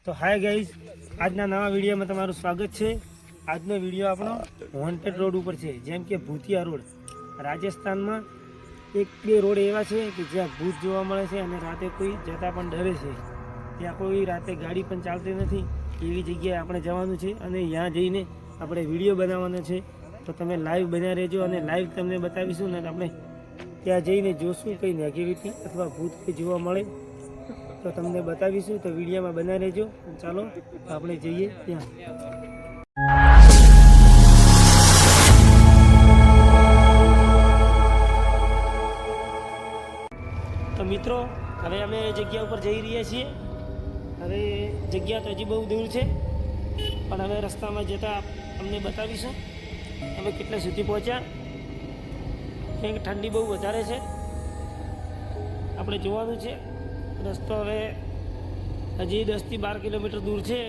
તો hi guys, આજના નવા વિડીયોમાં તમારું સ્વાગત છે। આજનો વિડીયો આપણો વોન્ટેડ રોડ ઉપર છે, જેમ કે ભૂતિયા રોડ। રાજસ્થાનમાં એક બે રોડ એવા છે કે જ્યાં ભૂત જોવા મળે છે અને રાતે કોઈ જતા પણ ડરે છે। ત્યાં કોઈ રાતે ગાડી પણ ચાલતી નથી, એવી જગ્યાએ આપણે જવાનું છે અને ત્યાં જઈને આપણે વિડીયો બનાવવાનો છે। તો તમે લાઈવ બન્યા રહેજો અને લાઈવ તમને બતાવીશું ને આપણે ત્યાં જઈને જોશું કંઈ નેગેટિવિટી અથવા ભૂત કંઈ જોવા મળે તો તમને બતાવીશું। તો વિડીયોમાં બના રહેજો। ચાલો આપણે જઈએ ત્યાં। તો મિત્રો, હવે અમે જગ્યા ઉપર જઈ રહ્યા છીએ। હવે જગ્યા તો હજી બહુ દૂર છે, પણ હવે રસ્તામાં જતાં તમને બતાવીશું અમે કેટલા સુધી પહોંચ્યા। કેમ કે ઠંડી બહુ વધારે છે, આપણે જોવાનું છે। રસ્તો હવે હજી 10 થી 12 કિલોમીટર દૂર છે।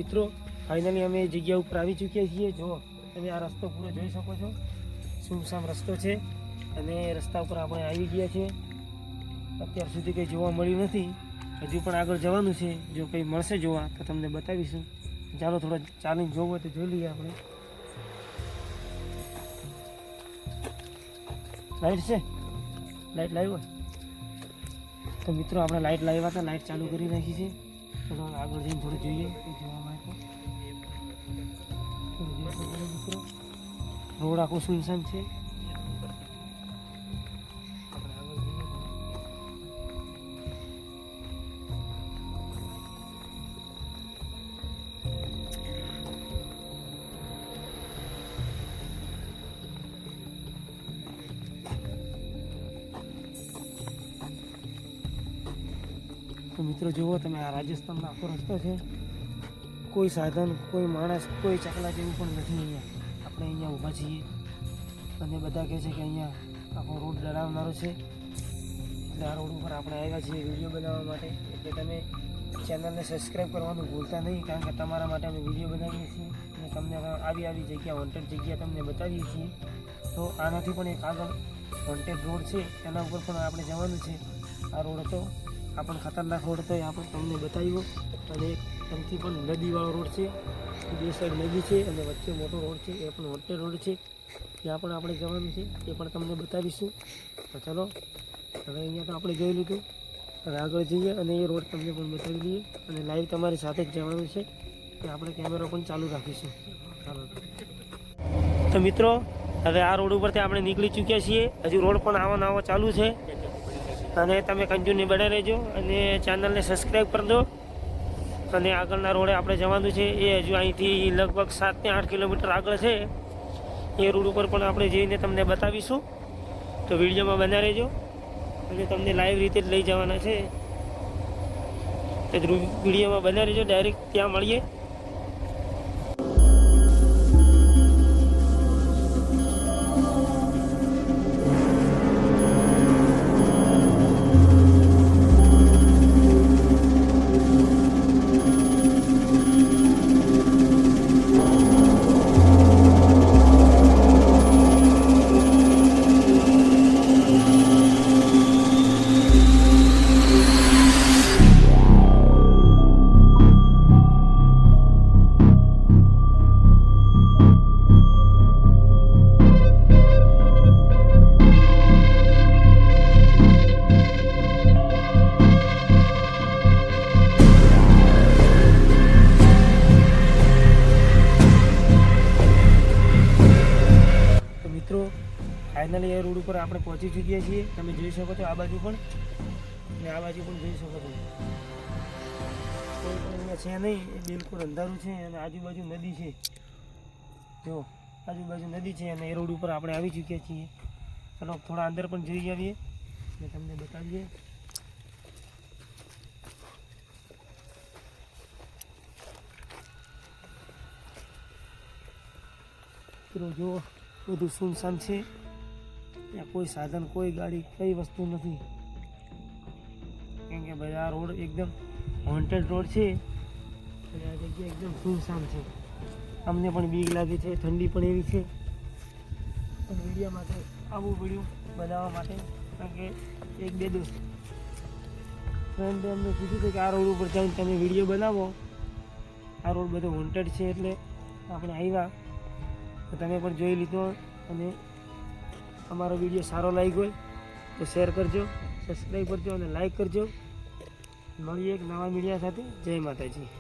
મિત્રો, ફાઇનલી અમે જગ્યા ઉપર આવી ચૂક્યા છીએ। જો તમે આ રસ્તો પૂરો જોઈ શકો છો, સુમસામ રસ્તો છે અને રસ્તા ઉપર આપણે આવી ગયા છીએ। અત્યાર સુધી કંઈ જોવા મળ્યું નથી, હજુ પણ આગળ જવાનું છે। જો કંઈ મળશે જોવા તો તમને બતાવીશું। ચાલો થોડો ચાલીને જોવો તો જોઈ લઈએ આપણે। લાઈટ છે, લાઈટ લાવ્યો તો મિત્રો આપણે લાઈટ લાવ્યા હતા, લાઈટ ચાલુ કરી નાખી છે। ચલો આગળ જઈને થોડું જોઈએ જોવા માટે। મિત્રો, રોડ આખો સુનસાન છે। તો મિત્રો જુઓ તમે, આ રાજસ્થાનનો આખો રસ્તો છે। કોઈ સાધન, કોઈ માણસ, કોઈ ચકલા જેવું પણ નથી અહીંયા। આપણે અહીંયા ઊભા છીએ અને બધા કહે છે કે અહીંયા આખો રોડ ડરાવનારો છે। એટલે આ રોડ ઉપર આપણે આવ્યા છીએ વિડીયો બનાવવા માટે। એટલે તમે ચેનલને સબસ્ક્રાઈબ કરવાનું ભૂલતા નહીં, કારણ કે તમારા માટે અમે વિડીયો બનાવીએ છીએ અને તમને આવી જગ્યા, વોન્ટેડ જગ્યા તમને બતાવીએ છીએ। તો આનાથી પણ એક આગળ વોન્ટેડ રોડ છે, એના ઉપર પણ આપણે જવાનું છે। આ રોડ હતો, આ પણ ખતરનાક રોડ હતો, એ આપણે તમને બતાવ્યો। અને એમથી પણ નદીવાળો રોડ છે, બે સાઈડ નદી છે અને વચ્ચે મોટો રોડ છે, એ પણ વોન્ટેડ રોડ છે। ત્યાં પણ આપણે જવાનું છે, એ પણ તમને બતાવીશું। તો ચલો, હવે અહીંયા તો આપણે જોઈ લીધું, હવે આગળ જઈએ અને એ રોડ તમને પણ બતાવી દઈએ અને લાઈવ તમારી સાથે જ જવાનું છે, કે આપણે કેમેરો પણ ચાલુ રાખીશું। ચાલો તો મિત્રો, હવે આ રોડ ઉપરથી આપણે નીકળી ચૂક્યા છીએ। હજુ રોડ પણ આવો ચાલુ છે અને તમે કન્ટિન્યુ બને રહેજો અને ચેનલને સબસ્ક્રાઈબ કરી દો। અને આગળના રોડે આપણે જવાનું છે, એ હજુ અહીંથી લગભગ 7 થી 8 કિલોમીટર આગળ છે। એ રોડ ઉપર પણ આપણે જઈને તમને બતાવીશું। તો વિડીયોમાં બના રહેજો અને તમને લાઈવ રીતે જ લઈ જવાના છે। તો વિડીયોમાં બના રહેજો, ડાયરેક્ટ ત્યાં મળીએ। ફાઇનલી એ રોડ ઉપર આપણે પહોંચી ચૂક્યા છીએ. તમે જોઈ શકો છો આ બાજુ પણ અને આ બાજુ પણ જોઈ શકો છો. કોઈ પણ અહીંયા છે નહીં, એ બિલકુલ અંધારું છે અને આજુબાજુ નદી છે. જો આજુબાજુ નદી છે અને એ રોડ ઉપર આપણે આવી ચૂક્યા છીએ. ચલો થોડા અંદર પણ જોઈ આવીએ અને તમને બતાવીએ. મિત્રો જો બધું સુનસાન છે, ત્યાં કોઈ સાધન, કોઈ ગાડી, કઈ વસ્તુ નથી. કેમ કે ભાઈ આ રોડ એકદમ હોન્ટેડ રોડ છે અને આ જગ્યા એકદમ સુનસાન છે. અમને પણ બીક લાગે છે, ઠંડી પણ એવી છે. પણ વિડીયો માટે આવવું પડ્યું બનાવવા માટે, કારણ કે એક બે દોસ્ત ફ્રેન્ડે અમને કીધું હતું કે આ રોડ ઉપર જઈને તમે વિડીયો બનાવો. આ રોડ બધો હોન્ટેડ છે એટલે આપણે આવ્યા. તો તમે પણ જોઈ લીધો અને અમારો વિડીયો સારો લાગ્યો હોય તો શેર કરજો, સબસ્ક્રાઈબ કરજો અને લાઈક કરજો. મળીએ એક નવા મીડિયા સાથે. જય માતાજી.